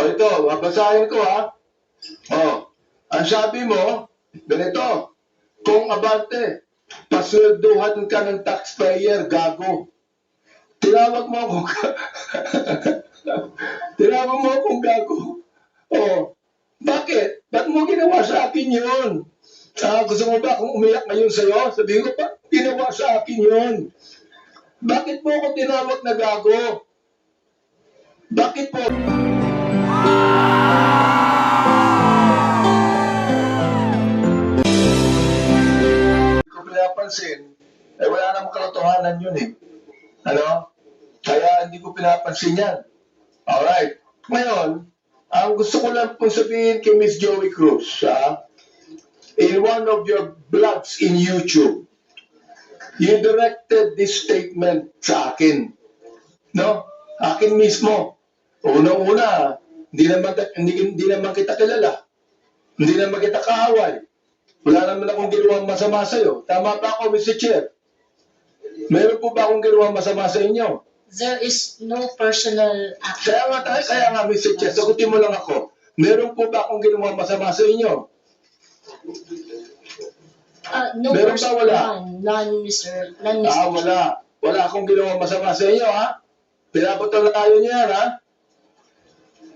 ito, babasahin ko ha. O, ang sabi mo, ganito, kung abante, paswelduhan ka ng taxpayer, gago. Tinawag mo akong tinawag mo akong gago. O, bakit? Ba't mo ginawa sa akin yun? Gusto mo ba akong umiyak ngayon sa'yo? Sabihin ko pa, ginawa sa akin yun. Bakit mo ako tinawag na gago? Bakit po? Hindi ko pinapansin, wala namang katotohanan yun eh. Ano? Kaya hindi ko pinapansin yan. Alright. Ngayon, ang gusto ko lang pong sabihin kay Miss Joey Cruz, in one of your blogs in YouTube, you directed this statement sa akin. No? Akin mismo. Unang-una, hindi naman kita kilala. Hindi naman kita kaaway. Wala naman akong ginawang masama sa'yo. Tama ba ako, Mr. Chair? Meron po ba akong ginawang masama sa inyo? There is no personal action. Kaya nga, Mr. Chair, sagutin mo lang ako. Meron po ba akong ginawang masama sa inyo? No meron person, ba wala? None, Mr. None, Mr. Wala. Wala akong ginawang masama sa inyo, ha? Pinapatol na tayo niya yan, ha?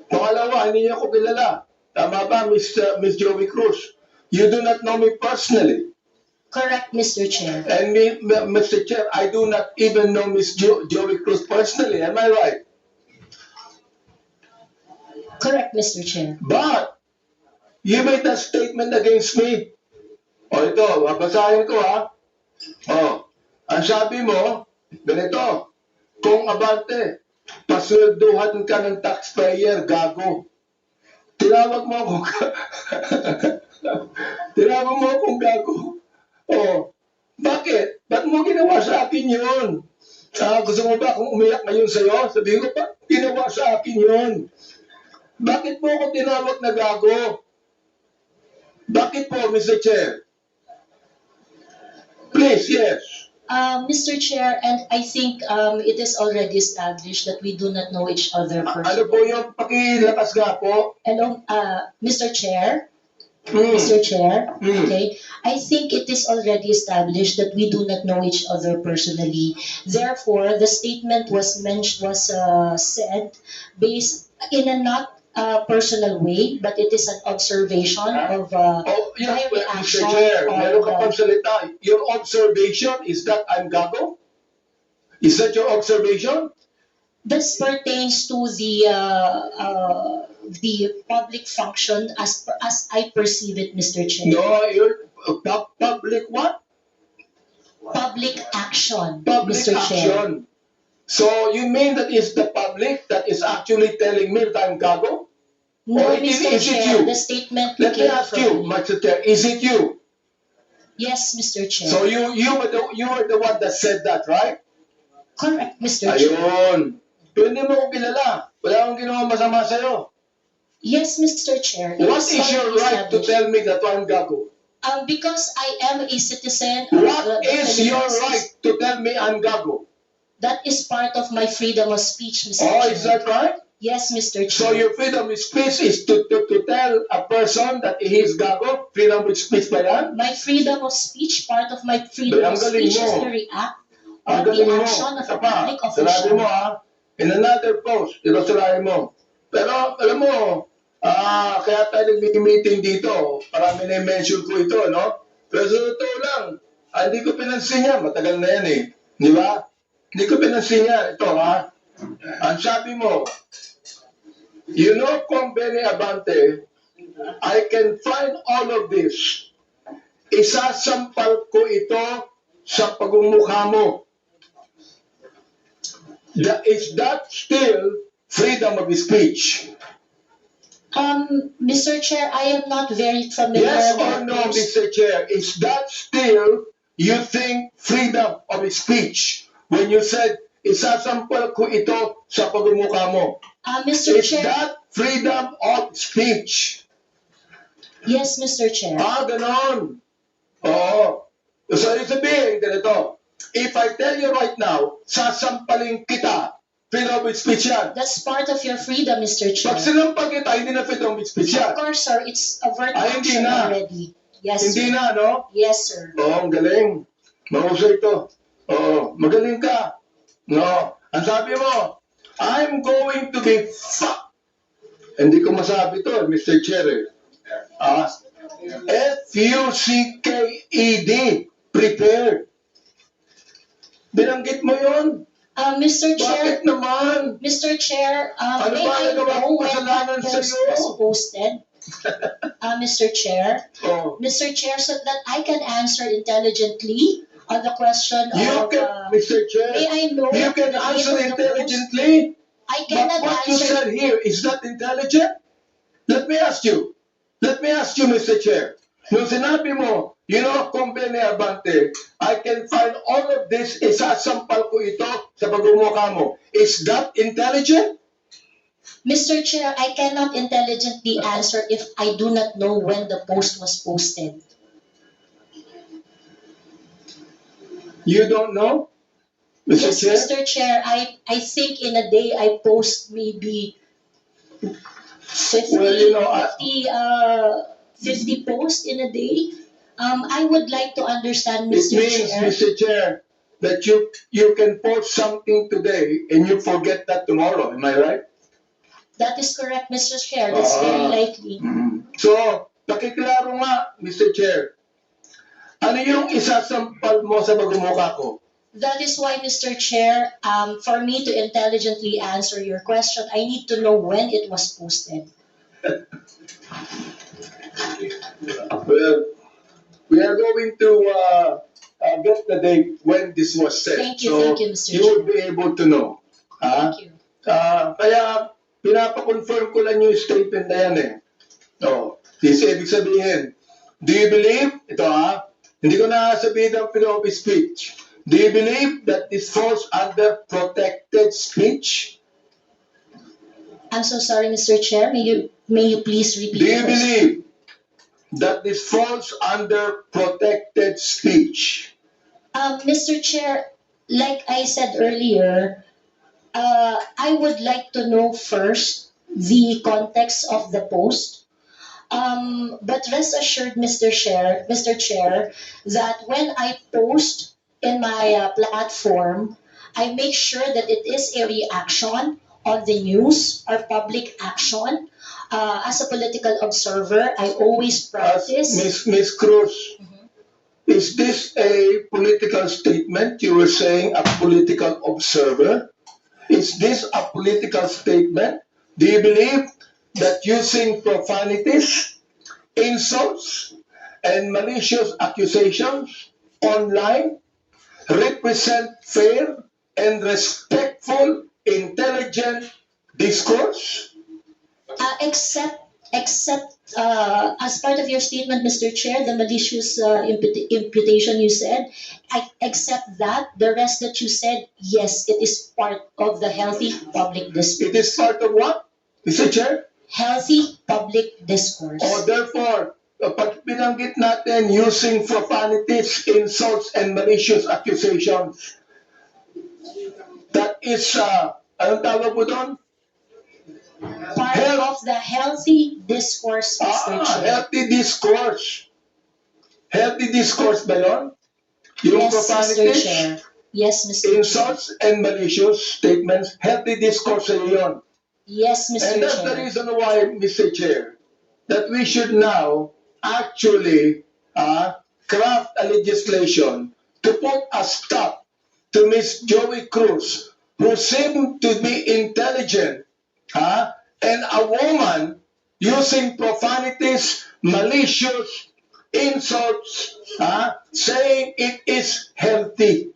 Pangalawa, hindi niyo ako kilala. Tama ba, Miss Joey Cruz? You do not know me personally. Correct, Mr. Chair. And me, Mr. Chair, I do not even know Miss Joey Cruz personally. Am I right? Correct, Mr. Chair. But, you made that statement against me. O ito, babasahin ko ha. O, ang sabi mo, ganito, kung abante, paswelduhan ka ng taxpayer, gago. Tinawag mo akong tinawag mo akong gago. O, bakit? Ba't mo ginawa sa akin yun? Gusto mo ba akong umiyak ngayon sa'yo? Sabihin ko pa, ginawa sa akin yun. Bakit mo ako tinawag na gago? Bakit po, Mr. Chair? Please, yes. Mr. Chair, and I think it is already established that we do not know each other Ano personally. po yung pakilakas nga po? Hello, Mr. Chair. Mr. Chair, okay. I think it is already established that we do not know each other personally. Therefore, the statement was said based in a not personal way, but it is an observation of my reaction. Mr. Chair, meron ka pang salita. Your observation is that I'm gago? Is that your observation? This pertains to the public function as I perceive it, Mr. Chair. No, you're public what? Public action, Public Mr. Chair. action. So you mean that it's the public that is actually telling me that I'm gago? No, Or Mr. is it Chair, you? the statement Let me came ask from you, me. Mr. Chair, is it you? Yes, Mr. Chair. So you were the one that said that, right? Correct, Mr. Chair. Ayun. Pero hindi mo ko kilala. Wala akong ginawang masama sa'yo. Yes, Mr. Chair. It What is is your already right to established. tell me that I'm gago? Because I am a citizen of What the is your Philippines. right to tell me I'm gago? That is part of my freedom of speech, Mr. Oh, Chair. is that right? Yes, Mr. So Chair. your freedom of speech is to tell a person that he is gago? Freedom of speech ba yan? My freedom of speech, part of my freedom Ang of galing speech is mo. to react Ang on the galing mo. action of Isa a pa, public sinabi official. mo in another post, sinabi mo. Pero alam mo, kaya tayo nag-meeting dito, parang mini-mention ko ito, no? Pero sa totoo lang, hindi ko pinansin yan, matagal na yan eh. Di ba? Hindi ko pinansin yan. Ito ang sabi mo, you know, kung Benny Abante, I can find all of this. Isasampal ko ito sa pagmumukha mo. Is that still freedom of speech? Mr. Chair, I am not very familiar Yes with or no, those. Mr. Chair? Is that still, you think, freedom of speech? When you said, isasampal ko ito sa pagmumukha mo. Mr. Is Chair, that freedom of speech? yes, Mr. Chair. Ganon. Oo. So, ibig sabihin, ganito, if I tell you right now, sasampalin kita freedom of speech yan. That's part of your freedom, Mr. Chair. Pag sinampal kita, hindi na freedom of speech yan. Of course, sir, it's overt Ay, hindi action na. already. Yes, Hindi sir. na, no? Yes, sir. Oo, ang galing. Mahusay ito. Oo, magaling ka. No, ang sabi mo, I'm going to be fucked. Hindi ko masabi to, Mr. Chair. F-U-C-K-E-D. Prepared. Binanggit mo yun? Mr. Chair, Bakit naman? Mr. Chair, Ano may ba I nagawa know kong when kasalanan that post sa'yo? was posted? Mr. Chair, Oh. Mr. Chair, so that I can answer intelligently on the question You of, can, Mr. Chair, may I know you can the name answer of the post? intelligently. I But cannot what you answer. said here is not intelligent. Let me ask you, Mr. Chair. Nung sinabi mo, Company Abante, I can find all of this, isasampal ko ito sa pagmumukha mo. Is that intelligent? Mr. Chair, I cannot intelligently answer if I do not know when the post was posted. You don't know, Mr. Yes, Chair? Mr. Chair, I think in a day I post maybe 50, Well, 50 posts in a day. I would like to understand, It Mr. means, Chair. Mr. Chair, that you can post something today and you forget that tomorrow. Am I right? That is correct, Mr. Chair. That's very likely. So, pakiklaro nga, Mr. Chair. Ano yung isasampal mo sa pagmumukha ko? That is why, Mr. Chair, for me to intelligently answer your question, I need to know when it was posted. Well, we are going to get the date when this was said. Thank you, Mr. You will be able to know. Thank you. Kaya, pinapakonfirm ko lang yung statement na yan eh. Ibig sabihin, do you believe, hindi ko na sabihin ang freedom of speech. Do you believe that this falls under protected speech? I'm so sorry, Mr. Chair. May you please repeat Do the you question? believe that this falls under protected speech? Mr. Chair, like I said earlier, I would like to know first the context of the post. But rest assured, Mr. Chair, that when I post in my platform, I make sure that it is a reaction on the news or public action. As a political observer, I always practice. Miss Cruz, is this a political statement? You were saying a political observer. Is this a political statement? Do you believe that using profanities, insults, and malicious accusations online represent fair and respectful, intelligent discourse? Except as part of your statement, Mr. Chair, the malicious imputation you said, except that, the rest that you said, yes, it is part of the healthy public discourse. It is part of what, Mr. Chair? Healthy public discourse. Therefore, pag binanggit natin using profanities, insults, and malicious accusations, that is, anong tawag mo doon? Part of the healthy discourse, Mr. Chair. Healthy discourse. Healthy discourse ba yun? Yung Yes, Mr. profanities, Chair. Yes, Mr. Chair. insults, and malicious statements, healthy discourse sa yun. Yes, Mr. And that's the Chair. reason why, Mr. Chair, that we should now actually craft a legislation to put a stop to Miss Joey Cruz, who seemed to be intelligent, and a woman using profanities, malicious insults, saying it is healthy.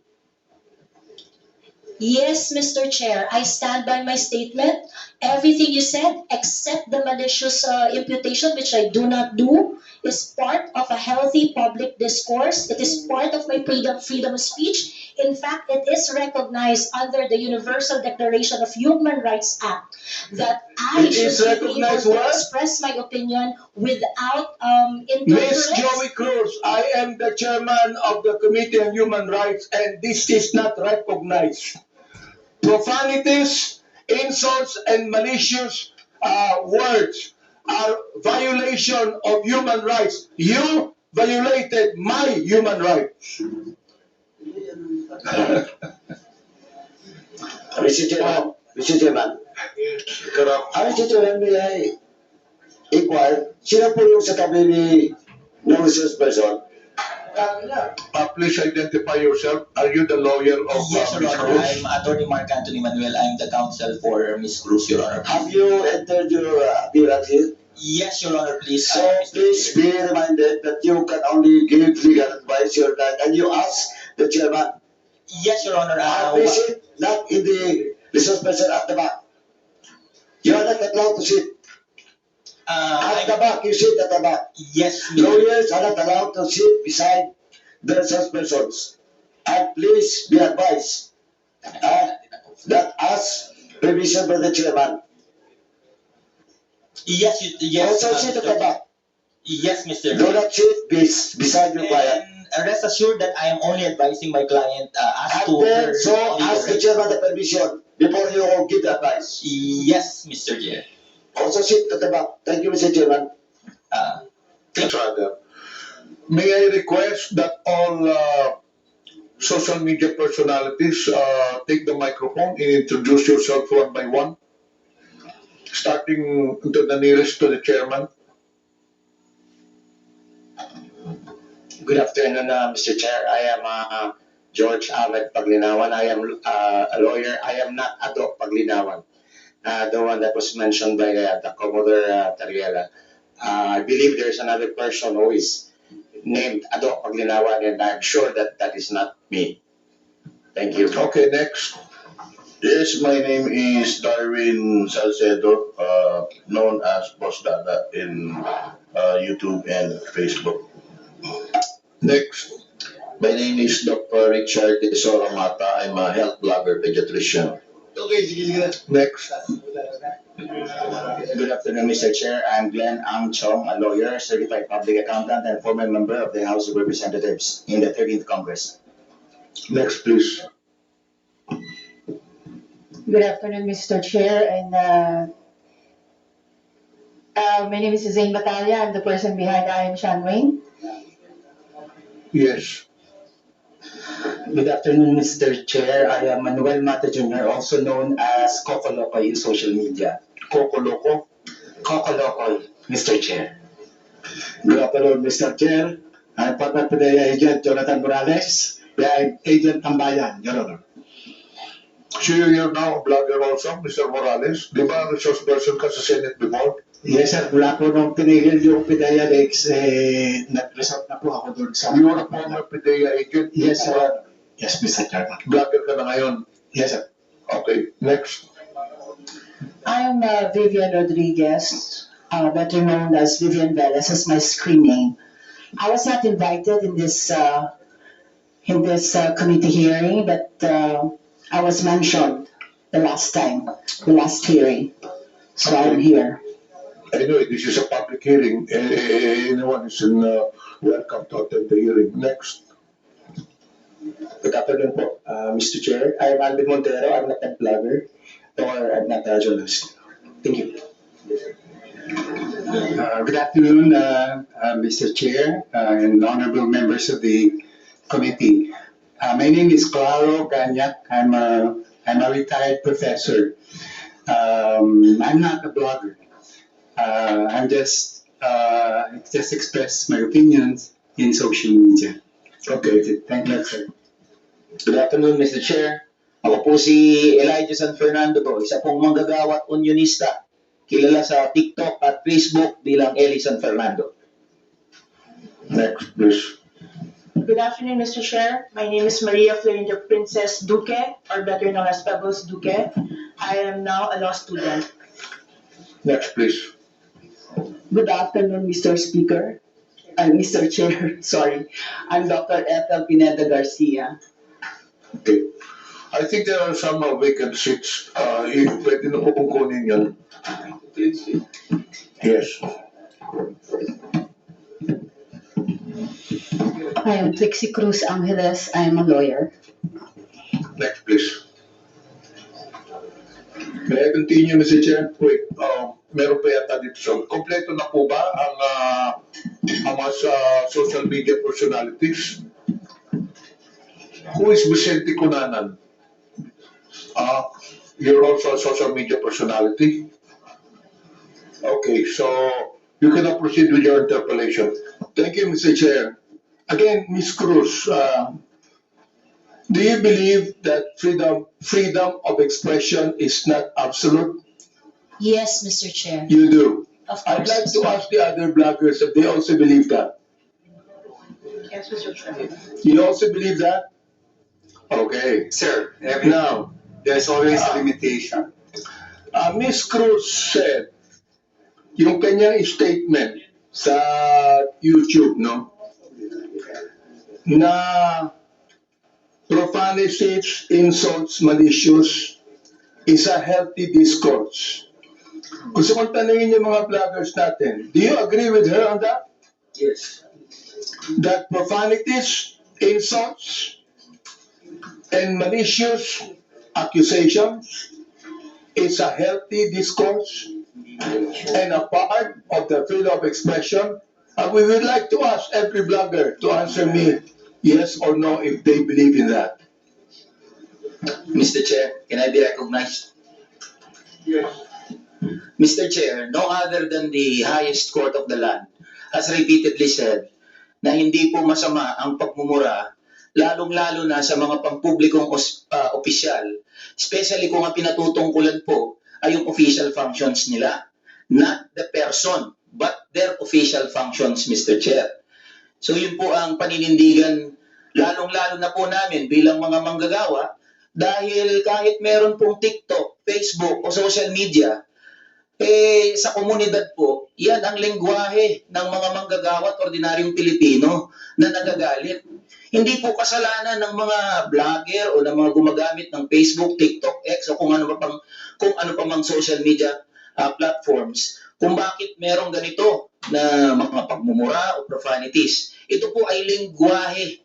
Yes, Mr. Chair, I stand by my statement. Everything you said, except the malicious imputation, which I do not do, is part of a healthy public discourse. It is part of my freedom of speech. In fact, it is recognized under the Universal Declaration of Human Rights Act that I It is should be able recognized to what? express my opinion without Miss interference. Joey Cruz, I am the chairman of the Committee on Human Rights, and this is not recognized. profanities, insults, and malicious words are violation of human rights. You violated my human rights. Mr. Chairman, Mr. Chairman, Mr. Chairman, may I inquire, sino po yung sa tabi ni no resource person? Please identify yourself. Are you the lawyer of Yes, Your Ms. Honor. Cruz? I'm Attorney Mark Anthony Manuel. I'm the counsel for Ms. Cruz, Your Honor. Have you entered your appearance here? Yes, Your Honor, please. So Mr. please Chair. be reminded that you can only give legal advice your that, and you ask the chairman. Yes, Your Honor. Please sit not in the resource person at the back. You are not allowed to sit at the back. You sit at the back. Yes, Lawyers are not allowed to sit beside the resource persons. And please be advised that as permission by the chairman. Yes, yes. Also sit at the back. Yes, Mr. Do not sit beside your client. And rest assured that I am only advising my client as to And then, her so legal ask the rights. chairman the permission before you give the advice. Yes, Mr. Chair. Also sit at the back. Thank you, Mr. Chairman. Rather, may I request that all social media personalities take the microphone and introduce yourself one by one, starting to the nearest to the chairman. Good afternoon, Mr. Chair. I am George Ahmed Paglinawan. I am a lawyer. I am not Ado Paglinawan, the one that was mentioned by the Commodore Tariela. I believe there's another person who is named Ado Paglinawan, and I'm sure that that is not me. Thank you. Okay, next. Yes, my name is Darwin Salcedo, known as Boss Dada in YouTube and Facebook. Next. My name is Dr. Richard Tesoro Mata. I'm a health blogger pediatrician. Next. Good afternoon, Mr. Chair. I'm Glenn Ang Chong, a lawyer, certified public accountant, and former member of the House of Representatives in the 13th Congress. Next, please. Good afternoon, Mr. Chair, and my name is Zain Batalia. I'm the person behind I Am Sean Wayne. Yes. Good afternoon, Mr. Chair. I am Manuel Mata Jr., also known as Coco Locoy in social media. Coco Loco. Coco Locoy, Mr. Chair. Good afternoon, Mr. Chair. I'm partner today Agent Jonathan Morales. I'm Agent Tambayan, Your Honor. So you're now a blogger also, Mr. Morales. Di ba resource person ka sa Senate before? Yes, sir. Mula po nung tinigil yung PIDEA Lex, nag-resort na po ako doon sa... You are a former PDEA agent? Yes, sir. Yes, Mr. Chairman. Blogger ka na ngayon? Yes, sir. Okay, next. I'm Vivian Rodriguez, better known as Vivian Velez, as my screen name. I was not invited in this committee hearing, but I was mentioned the last time, the last hearing. So I'm here. Anyway, this is a public hearing. Anyone is welcome to attend the hearing. Next. Good afternoon po, Mr. Chair. I'm Alvin Montero. I'm not a blogger or I'm not a journalist. Thank you. Good afternoon, Mr. Chair and honorable members of the committee. My name is Claro Ganyak. I'm a retired professor. I'm not a blogger. I'm just express my opinions in social media. Okay. Thank you, sir. Good afternoon, Mr. Chair. Ako po si Elijah San Fernando po, isa pong manggagawa at unionista, kilala sa TikTok at Facebook bilang Eli San Fernando. Next, please. Good afternoon, Mr. Chair. My name is Maria Florinda Princess Duque, or better known as Pebbles Duque. I am now a law student. Next, please. Good afternoon, Mr. Speaker. Mr. Chair, sorry. I'm Dr. Ethel Pineda Garcia. Okay. I think there are some vacant seats. Pwede na po kung kunin yan. Yes. I am Trixie Cruz Angeles. I am a lawyer. Next, please. continue, Mr. Chair? Wait, meron pa yata dito. So, kompleto na po ba ang mga social media personalities? Who is Vicente Cunanan? You're also a social media personality? Okay, so you cannot proceed with your interpellation. Thank you, Mr. Chair. Again, Ms. Cruz, do you believe that freedom of expression is not absolute? Yes, Mr. Chair. You do. Of I'd course. like to ask the other bloggers if they also believe that. Yes, Mr. Chair. You also believe that? Okay. Sir, Now, there's always a limitation. Ms. Cruz said, yung kanyang statement sa YouTube, no? Na profanities, insults, malicious is a healthy discourse. Gusto kong tanungin yung mga vloggers natin, do you agree with her on that? Yes. That profanities, insults, and malicious accusations is a healthy discourse and a part of the freedom of expression? And we would like to ask every blogger to answer me yes or no if they believe in that. Mr. Chair, can I be recognized? Yes. Mr. Chair, no other than the highest court of the land has repeatedly said na hindi po masama ang pagmumura, lalong-lalo na sa mga pampublikong opisyal, especially kung ang pinatutungkulan po ay yung official functions nila. Not the person, but their official functions, Mr. Chair. So yun po ang paninindigan, lalong-lalo na po namin bilang mga manggagawa, dahil kahit meron pong TikTok, Facebook o social media, sa komunidad po, yan ang lengguwahe ng mga manggagawa at ordinaryong Pilipino na nagagalit. Hindi po kasalanan ng mga vlogger o ng mga gumagamit ng Facebook, TikTok, X o kung ano pa mang social media platforms kung bakit merong ganito na mga pagmumura o profanities. Ito po ay lengguwahe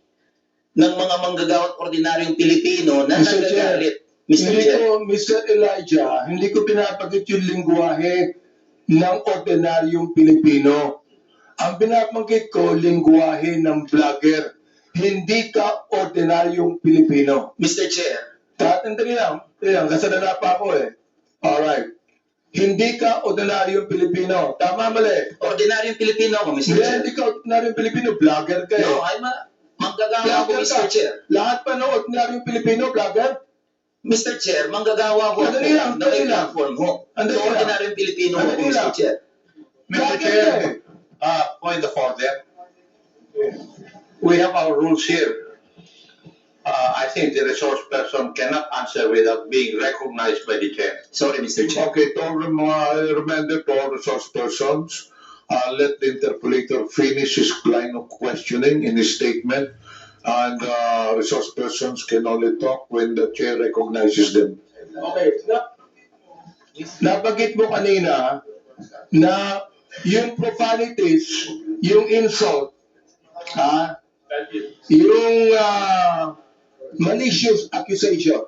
ng mga manggagawa at ordinaryong Pilipino na Mr. Chair, nagagalit. Mr. Hindi Chair. ko, Mr. Elijah, hindi ko pinapagit yung lingwahe ng ordinaryong Pilipino. Ang pinapanggit ko, lingwahe ng vlogger. Hindi ka ordinaryong Pilipino. Mr. Chair. Tatandali lang, kasalala pa ako eh. Alright. Hindi ka ordinaryong Pilipino. Tama, mali. Ordinaryong Pilipino ako, Mr. Hindi, Chair. hindi ka ordinaryong Pilipino. Vlogger ka eh. No, ay manggagawa ako, Vlogger Mr. ka. Chair. Lahat pa ng ordinaryong Pilipino, vlogger? Mr. Chair, manggagawa ko Andali lang, na may andali lang. platform ho. Andali So, lang. ordinaryong Pilipino ako, Andali Mr. lang. Chair. Mr. Chair, Point of order. We have our rules here. I think the resource person cannot answer without being recognized by the chair. Sorry, Mr. Chair. okay, to reminder to all resource persons, let the interpolator finish his line of questioning in his statement, and resource persons can only talk when the chair recognizes them. Okay. Nabanggit mo kanina na yung profanities, yung insult, yung malicious accusation,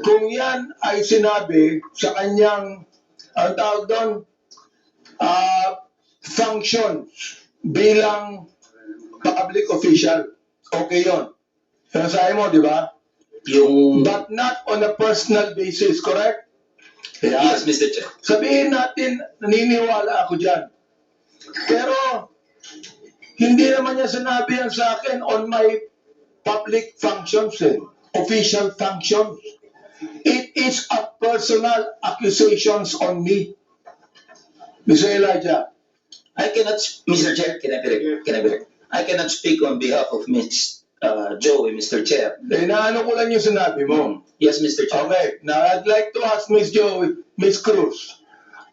kung yan ay sinabi sa kanyang, ang tawag doon, functions bilang public official, okay yun. Sinasabi mo, di ba? Yung... But not on a personal basis, correct? Yes, Mr. Chair. Sabihin natin, naniniwala ako dyan. Pero, hindi naman niya sinabi yan sa akin on my public functions, official functions. It is a personal accusations on me. Mr. Elijah. I cannot, Mr. Chair, can I be I cannot speak on behalf of Ms. Joey, Mr. Chair. Inaano ko lang yung sinabi mo. Yes, Mr. Chair. Okay, now I'd like to ask Ms. Joey, Ms. Cruz,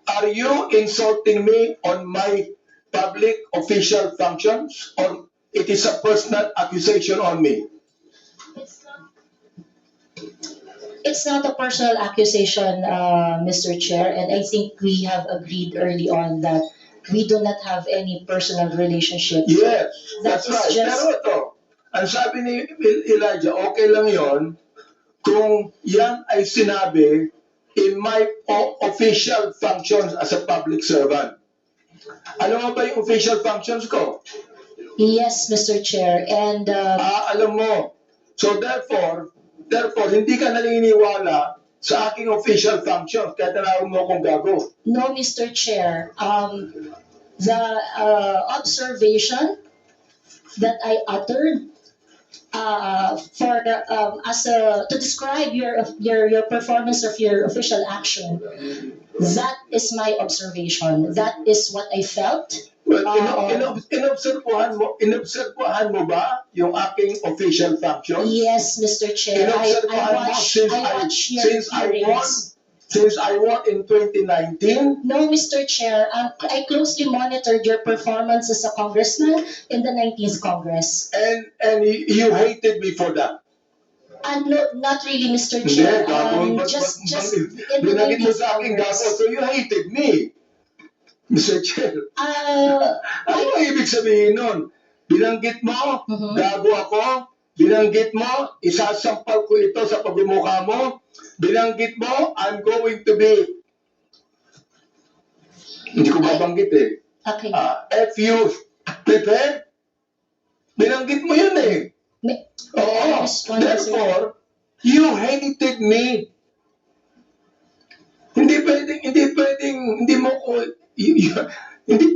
are you insulting me on my public official functions, or it is a personal accusation on me? It's not a personal accusation, Mr. Chair, and I think we have agreed early on that we do not have any personal relationship. Yes, That that's is right. just- Pero ito, ang sabi ni Elijah, okay lang yon kung yan ay sinabi in my official functions as a public servant. Ano nga ba yung official functions ko? Yes, Mr. Chair. And Alam mo. So therefore, hindi ka naniniwala sa aking official functions, kaya tinawag mo akong gago. no, Mr. Chair. The observation that I uttered to describe your performance of your official action, that is my observation. That is what I felt. Well, inobserbuhan mo ba yung aking official functions? Yes, Mr. Chair. I watch your hearings. Since I won in 2019, No, Mr. Chair. I closely monitored your performance as a congressman in the 19th Congress. and you hated me for that. No, not really, Mr. Hindi, Chair. gago. Just in the Binagit mo 19th sa aking gago, Congress. so you hated me. Mr. Chair, Uh, ano ang ibig sabihin nun? Binanggit mo, Mhm. gago ako. Binanggit mo, isasampal ko ito sa pagmumukha mo. Binanggit mo, I'm going to be... Hindi ko babanggit eh. okay. If you prepare, binanggit mo yun eh. May- Oo. Respond, Therefore, you hated me. Hindi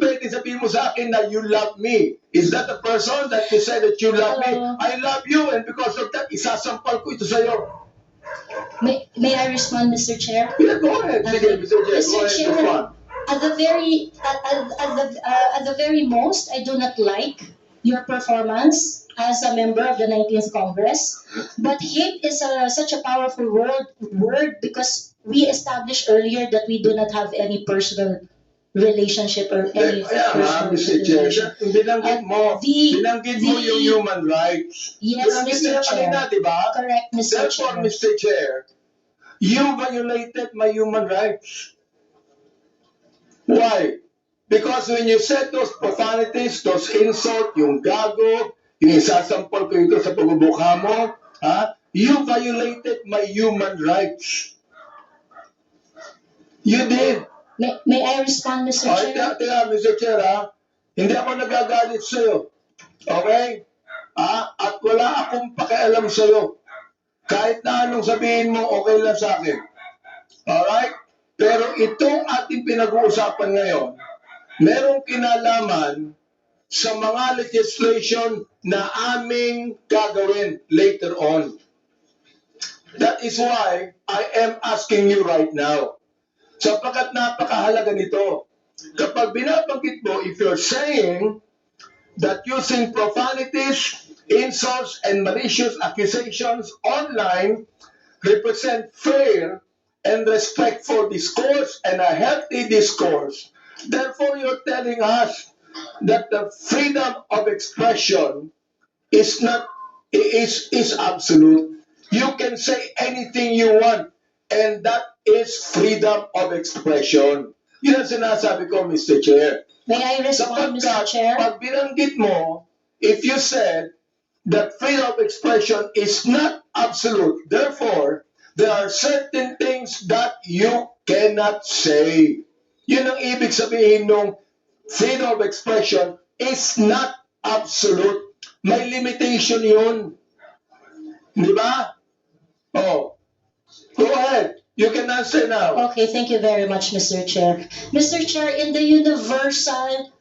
pwedeng sabihin mo sa akin na you love me. Is that the person that you said that you love me? I love you, and because of that, isasampal ko ito sa'yo. May I respond, Mr. Chair? Yeah, go ahead. Sige, Mr. Chair, go ahead, Chair, respond. at the very most, I do not like your performance as a member of the 19th Congress. But hate is such a powerful word because we established earlier that we do not have any personal relationship or any Kaya nga, personal Mr. Chair, relation. binanggit mo yung human rights. Yes, Binanggit Mr. nila Chair. kanina, di ba? Correct, Mr. Therefore, Chair. Mr. Chair, you violated my human rights. Why? Because when you said those profanities, those insults, yung gago, yung isasampal ko ito sa pagmumukha mo, you violated my human rights. You did. May I respond, Mr. Chair? Teka, Mr. Chair, hindi ako nagagalit sa'yo. Okay? At wala akong pakialam sa'yo. Kahit na anong sabihin mo, okay lang sa akin. Alright? Pero itong ating pinag-uusapan ngayon, merong kinalaman sa mga legislation na aming gagawin later on. That is why I am asking you right now. Sapagkat napakahalaga nito. Kapag binabanggit mo, if you're saying that using profanities, insults, and malicious accusations online represent fair and respectful discourse and a healthy discourse, therefore you're telling us that the freedom of expression is absolute. You can say anything you want, and that is freedom of expression. Yun ang sinasabi ko, Mr. Chair. May I respond, Mr. Chair? Pag binanggit mo, if you said that freedom of expression is not absolute, therefore, there are certain things that you cannot say. Yun ang ibig sabihin ng freedom of expression is not absolute. May limitation yun. Di ba? Oh. Go ahead. You can answer now. Okay, thank you very much, Mr. Chair. Mr. Chair, in the universal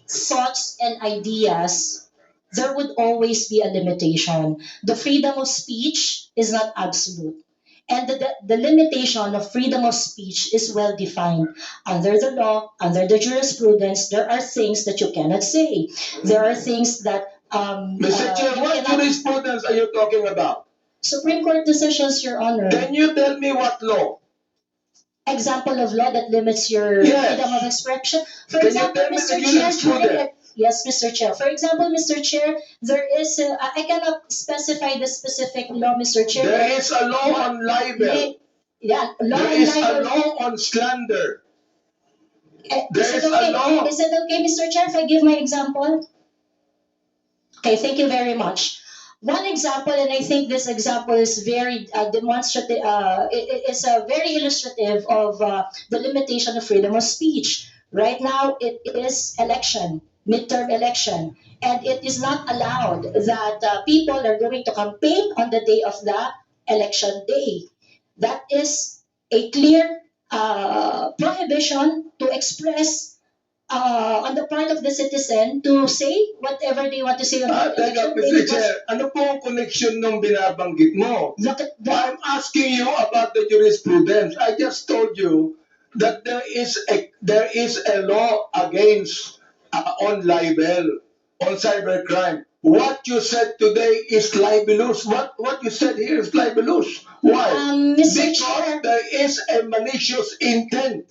thoughts and ideas, there would always be a limitation. The freedom of speech is not absolute. And the limitation of freedom of speech is well defined. Under the law, under the jurisprudence, there are things that you cannot say. There are things that Mr. Chair, you what cannot- jurisprudence are you talking about? Supreme Court decisions, Your Honor. Can you tell me what law? Example of law that limits your Yes. freedom of expression. For Can you example, tell me Mr. the Chair, jurisprudence? yes, Mr. Chair. For example, Mr. Chair, there is I cannot specify the specific law, Mr. Chair. There is a law on libel. Yeah, law There and is a libel. law on slander. Is there is it a okay? law. Is it okay, Mr. Chair, if I give my example? Okay, thank you very much. One example, and I think this example is very demonstrative, it is very illustrative of the limitation of freedom of speech. Right now, it is election, midterm election, and it is not allowed that people are going to campaign on the day of the election day. That is a clear prohibition to express on the part of the citizen to say whatever they want to say on the Teka, election day. Mr. Because Chair, ano po ang connection nung binabanggit mo? look at the I'm asking you about the jurisprudence. I just told you that there is a law against on libel, on cybercrime. What you said today is libelous. What you said here is libelous. Why? Mr. Because Chair, there is a malicious intent.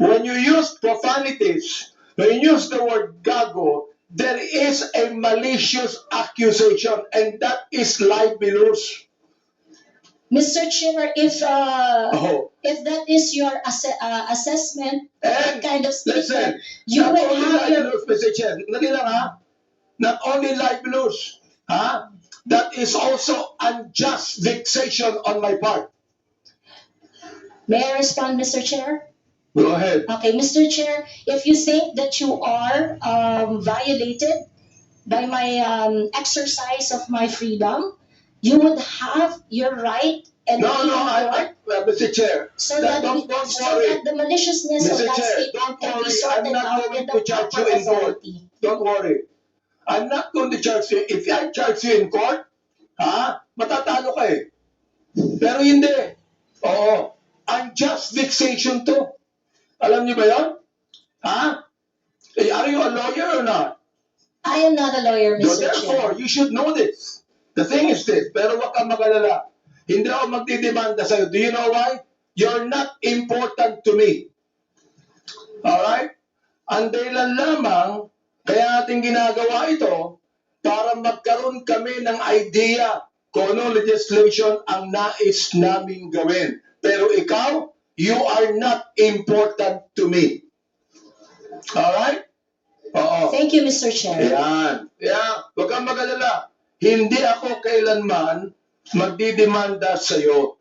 When you use profanities, when you use the word gago, there is a malicious accusation, and that is libelous. Mr. Chair, Oh, if that is your assessment, that and kind of listen, statement, you not will only have your libelous, Mr. Chair, dali lang ha, not only libelous, ha, that is also unjust vexation on my part. May I respond, Mr. Chair? Go ahead. Okay, Mr. Chair, if you think that you are violated by my exercise of my freedom, you would have your right and No, be no, in court Mr. Chair, so that, don't so worry. that the maliciousness of Mr. that Chair, statement don't can be worry, sorted I'm not out going in the to charge you proper in court. authority. Don't worry. I'm not going to charge you. If I charge you in court, matatalo ka eh. Pero hindi. Oo. Unjust vexation to. Alam niyo ba yun? Are you a lawyer or not? I am not a lawyer, So Mr. therefore, Chair. you should know this. The thing is this, pero wag kang mag-alala. Hindi ako magdidemanda sa'yo. Do you know why? You're not important to me. Alright? Ang dahilan lamang, kaya natin ginagawa ito, para magkaroon kami ng idea kung ano legislation ang nais naming gawin. Pero ikaw, you are not important to me. Alright? Oo. Thank you, Mr. Chair. Yan. Yan. Huwag kang mag-alala. Hindi ako kailanman magdidemanda sa'yo.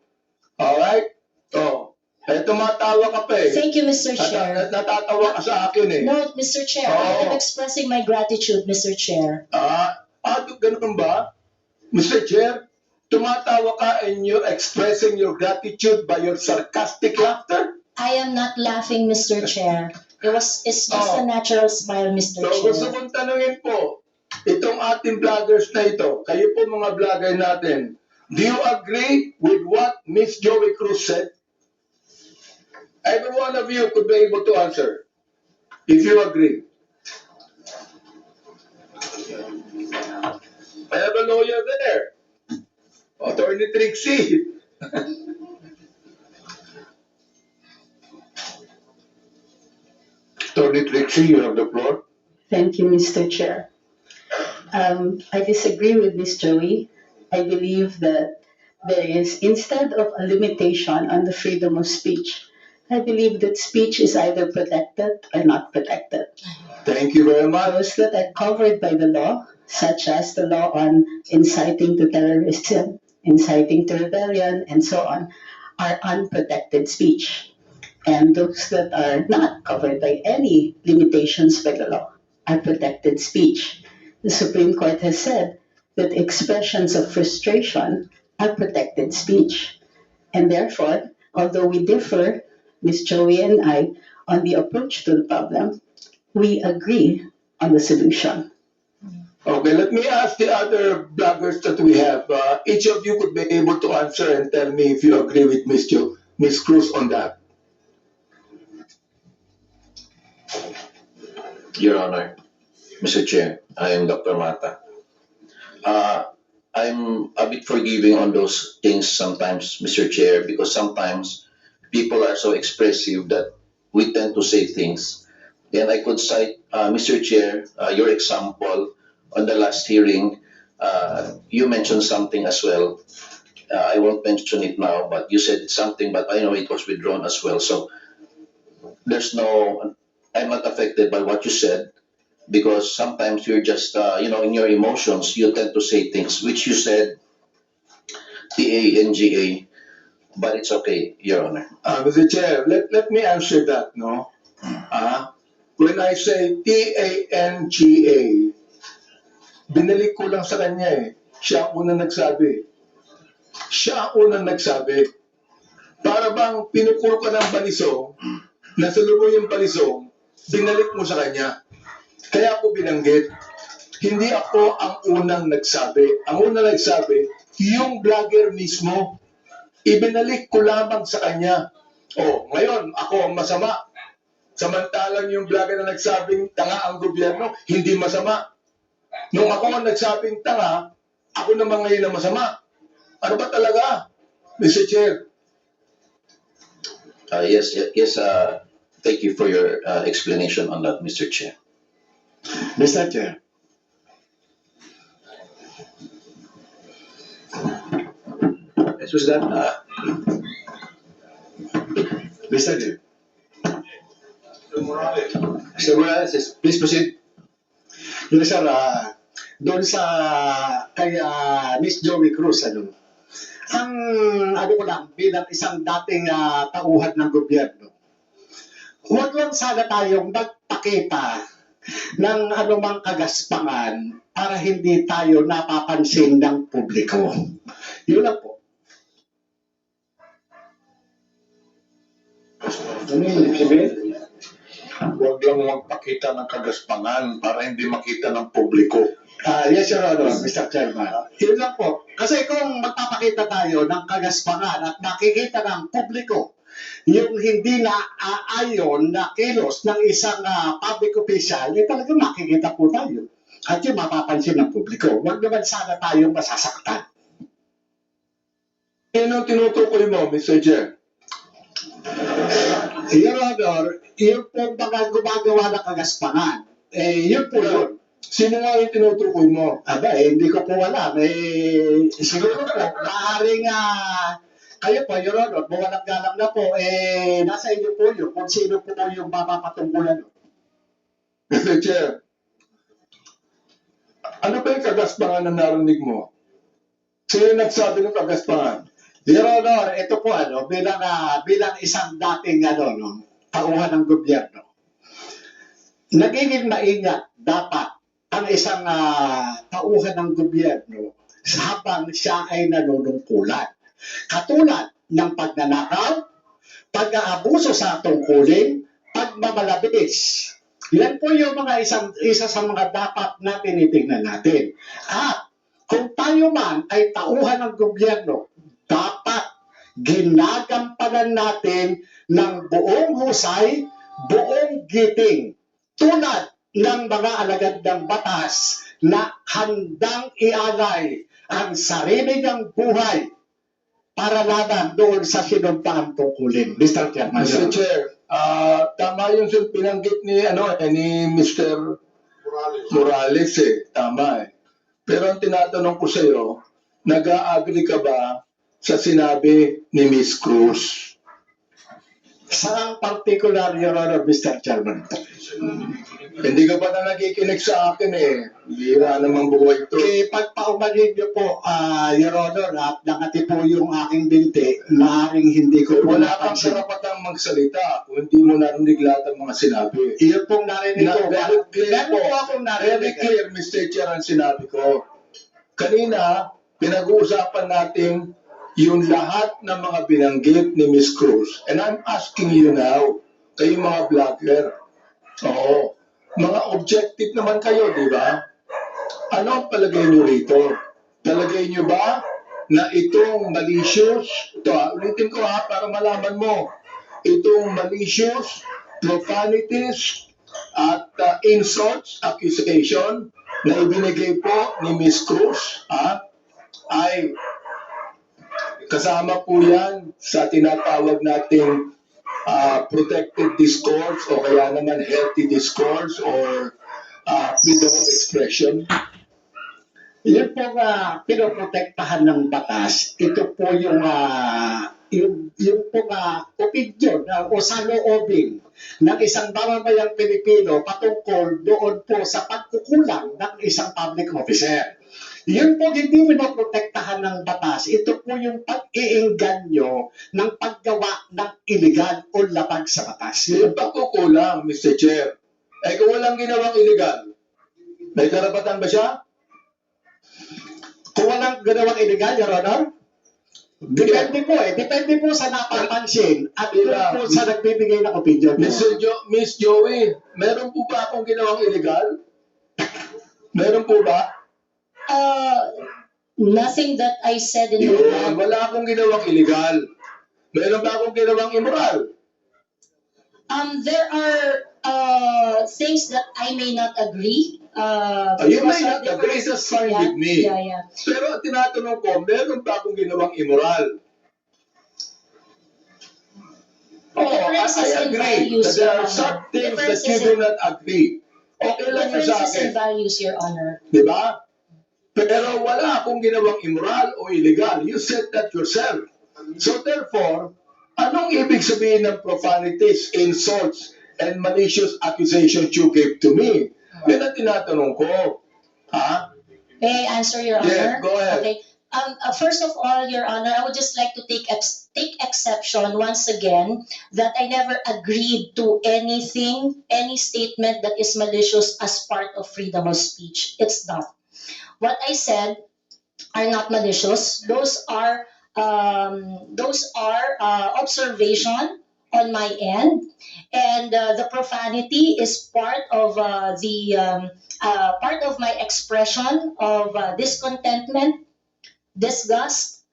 Alright? Oh. Eh, tumatawa ka pa eh. Thank you, Mr. Chair. Natatawa ka sa akin eh. No, Mr. Chair, I am Oo. expressing my gratitude, Mr. Chair. Ganun ba? Mr. Chair, tumatawa ka and you're expressing your gratitude by your sarcastic laughter? I am not laughing, Mr. Chair. It's just a natural smile, Mr. So gusto Chair. kong tanungin po, itong ating vloggers na ito, kayo po mga vlogger natin, do you agree with what Miss Joey Cruz said? Every one of you could be able to answer, if you agree. I have a lawyer there, Attorney Trixie. Attorney Trixie, you have the floor. Thank you, Mr. Chair. I disagree with Ms. Joey. I believe that there is, instead of a limitation on the freedom of speech, I believe that speech is either protected or not protected. Thank you very much. Those that are covered by the law, such as the law on inciting to terrorism, inciting to rebellion, and so on, are unprotected speech. And those that are not covered by any limitations by the law are protected speech. The Supreme Court has said that expressions of frustration are protected speech. And therefore, although we differ, Ms. Joey and I, on the approach to the problem, we agree on the solution. Okay, let me ask the other bloggers that we have. Each of you could be able to answer and tell me if you agree with Ms. Cruz on that. Your Honor, Mr. Chair, I am Dr. Mata. I'm a bit forgiving on those things sometimes, Mr. Chair, because sometimes people are so expressive that we tend to say things. And I could cite, Mr. Chair, your example on the last hearing. You mentioned something as well. I won't mention it now, but you said something, but I know it was withdrawn as well. So I'm not affected by what you said, because sometimes you're just, in your emotions, you tend to say things which you said TANGA, but it's okay, Your Honor. Mr. Chair, let me answer that, no? When I say TANGA, binalik ko lang sa kanya eh. Siya ang unang nagsabi. Siya ang unang nagsabi. Para bang pinukul ka ng balisong, nasalubong yung balisong, binalik mo sa kanya. Kaya ako binanggit. Hindi ako ang unang nagsabi. Ang unang nagsabi, yung vlogger mismo, ibinalik ko lamang sa kanya. Ngayon, ako ang masama. Samantalang yung vlogger na nagsabing tanga ang gobyerno, hindi masama. Nung ako ang nagsabing tanga, ako naman ngayon ang masama. Ano ba talaga, Mr. Chair? Yes. Thank you for your explanation on that, Mr. Chair. Mr. Chair. Yes, was that? Mr. Chair. Mr. Morales, yes, please proceed. Yun sir, doon sa kay Miss Joey Cruz, ang ko lang, bilang isang dating tauhan ng gobyerno, huwag lang sana tayong magpakita ng anumang kagaspangan para hindi tayo napapansin ng publiko. Yun lang po. Ano yung sabihin? Huwag lang magpakita ng kagaspangan para hindi makita ng publiko. Yes, Your Honor, Mr. Chairman. Yun lang po. Kasi kung magpapakita tayo ng kagaspangan at makikita ng publiko yung hindi na aayon na kilos ng isang public official, talagang makikita po tayo. At yung mapapansin ng publiko. Huwag naman sana tayong masasaktan. Yan ang tinutukoy mo, Mr. Chair. Your Honor, yun po mga gumagawa ng kagaspangan. Yun po yun. Sino nga yung tinutukoy mo? Hindi ko po alam. Siguro po, maaaring kayo po, Your Honor, mawalang galang na po, nasa inyo po yun kung sino po yung mapapatungkulan. Mr. Chair, ano ba yung kagaspangan na narinig mo? Sino yung nagsabi ng kagaspangan? Your Honor, ito po bilang isang dating tauhan ng gobyerno. Nagiging maingat dapat ang isang tauhan ng gobyerno habang siya ay nanunungkulan. Katulad ng pagnanakaw, pag-aabuso sa tungkulin, pagmamalabis. Yan po yung isa sa mga dapat na tinitingnan natin. At kung tayo man ay tauhan ng gobyerno, dapat ginagampanan natin ng buong husay, buong giting, tulad ng mga alagad ng batas na handang ialay ang sarili ng buhay para laban doon sa sinumpang tungkulin. Mr. Chairman. Mr. Chair, tama yung pinanggit ni Mr. Morales tama Pero ang tinatanong ko sa iyo, nag-a-agree ka ba sa sinabi ni Miss Cruz? Sa particular, Your Honor, Mr. Chairman. Hindi ka pa na nakikinig sa akin Bira namang buhay to. Pagpaumanin niyo po, Your Honor, at nangati po yung aking binti, maaaring hindi ko po Wala kang napansin. karapatang magsalita kung hindi mo narinig lahat ng mga sinabi. Iyon pong narinig ko. Very clear Meron po akong Very narinig. clear, Mr. Chair, ang sinabi ko. Kanina, pinag-uusapan natin yung lahat ng mga binanggit ni Miss Cruz. And I'm asking you now, kayong mga vlogger, mga objective naman kayo, di ba? Ano ang palagay niyo rito? Palagay niyo ba na itong malicious, ulitin ko para malaman mo, itong malicious, profanities, at insults, accusation na ibinigay po ni Miss Cruz, ay kasama po yan sa tinatawag nating protected discourse o kaya naman healthy discourse or freedom of expression. Yun po pinoprotektahan ng batas. Ito po yung yung opinion o saloobin ng isang mamamayang Pilipino patungkol doon po sa pagkukulang ng isang public officer. Yun po hindi pinoprotektahan ng batas. Ito po yung pag-iinganyo ng paggawa ng iligal o lapag sa batas. Yung pagkukulang, Mr. Chair. Eh kung walang ginawang illegal, may karapatan ba siya? Kung walang ganawang illegal, Your Honor, depende po Depende po sa napapansin at doon po sa nagbibigay ng opinion. Miss Joey, meron po ba akong ginawang illegal? Meron po ba? Nothing that I said in Yun, wala akong ginawang illegal. Meron ba akong ginawang immoral? There are things that I may not agree. You may because not of agree, that's fine yeah, with me. Yeah. Pero tinatanong ko, meron ba akong ginawang immoral? Oh, Differences I in agree values, that there Your are Honor. some things that you Differences do in- not agree. Okay lang yun sa Differences in akin. values, Your Honor. Di ba? Pero wala akong ginawang immoral o illegal. You said that yourself. So therefore, anong ibig sabihin ng profanities, insults, and malicious accusations you gave to me? Yan ang tinatanong ko. Ha? May I answer, Your Yeah, Honor? go ahead. Okay. First of all, Your Honor, I would just like to take exception once again that I never agreed to anything, any statement that is malicious as part of freedom of speech. It's not. What I said are not malicious. Those are observation on my end, and the profanity is part of part of my expression of discontentment, disgust,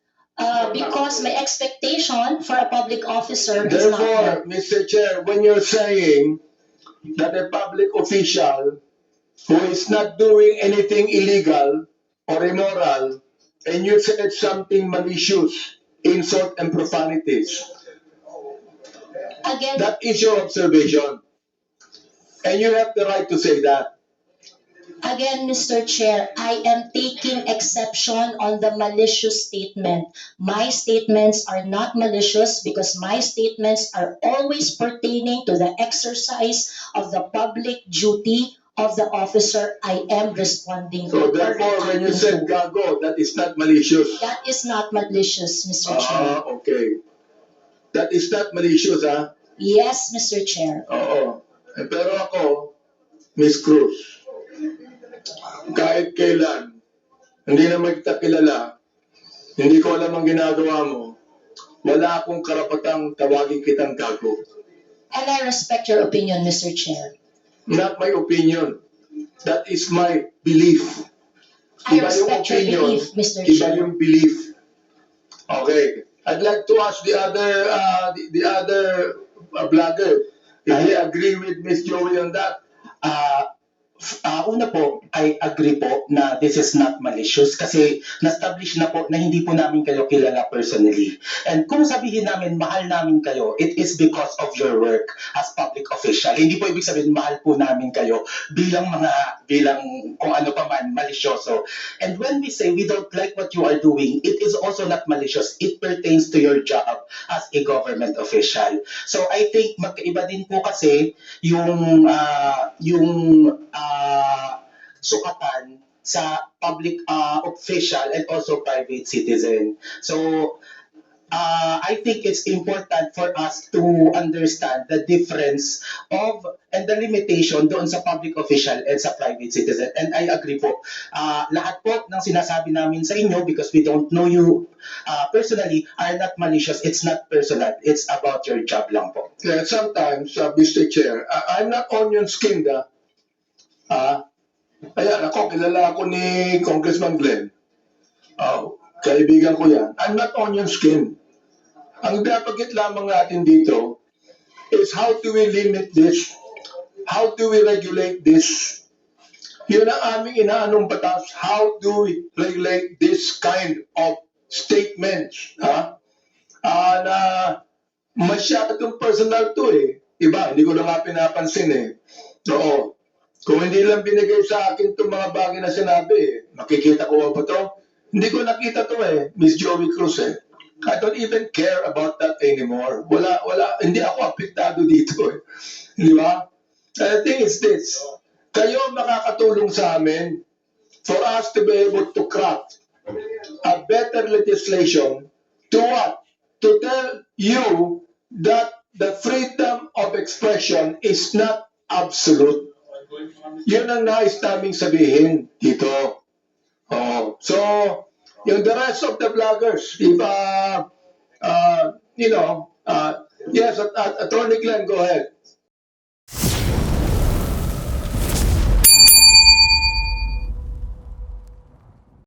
because my expectation for a public officer is not Therefore, met. Mr. Chair, when you're saying that a public official who is not doing anything illegal or immoral, and you said something malicious, insult and profanities, Again, that is your observation. And you have the right to say that. Again, Mr. Chair, I am taking exception on the malicious statement. My statements are not malicious because my statements are always pertaining to the exercise of the public duty of the officer I am responding So to. or therefore, when you reacting said to. gago, that is not malicious. That is not malicious, Mr. Chair. Okay. That is not malicious, ha? Yes, Mr. Chair. Oo. Eh, pero ako, Miss Cruz, kahit kailan, hindi naman kita kilala, hindi ko alam ang ginagawa mo, wala akong karapatang tawagin kitang gago. And I respect your opinion, Mr. Chair. Not my opinion. That is my belief. I Iba yung respect your opinion, belief, Mr. iba Chair. yung belief. Okay. I'd like to ask the other vlogger if they agree with Miss Joey on that. Una po, I agree po na this is not malicious kasi na-establish na po na hindi po namin kayo kilala personally. And kung sabihin namin mahal namin kayo, it is because of your work as public official. Hindi po ibig sabihin mahal po namin kayo bilang kung ano pa man, malisyoso. And when we say we don't like what you are doing, it is also not malicious. It pertains to your job as a government official. So I think magkaiba din po kasi yung sukatan sa public official and also private citizen. So I think it's important for us to understand the difference of and the limitation doon sa public official and sa private citizen. And I agree po. Lahat po ng sinasabi namin sa inyo because we don't know you personally are not malicious. It's not personal. It's about your job lang po. Yeah, sometimes, Mr. Chair, I'm not onion skinned. Ayan, ako, kilala ako ni Congressman Glenn. Kaibigan ko yan. I'm not onion skinned. Ang napagit lamang natin dito is how do we limit this? How do we regulate this? Yun ang aming inaanong batas. How do we regulate this kind of statements? Na masyadong personal to eh. Iba, hindi ko na nga pinapansin eh. Oo. Kung hindi lang binigay sa akin itong mga bagay na sinabi, makikita ko ba to? Hindi ko nakita to eh, Miss Joey Cruz eh. I don't even care about that anymore. Hindi ako apektado dito eh. Di ba? The thing is this, kayo makakatulong sa amin for us to be able to craft a better legislation to what? To tell you that the freedom of expression is not absolute. Yun ang nais naming sabihin dito. Oh, so, yung the rest of the vloggers, if, yes, Attorney Glenn, go ahead.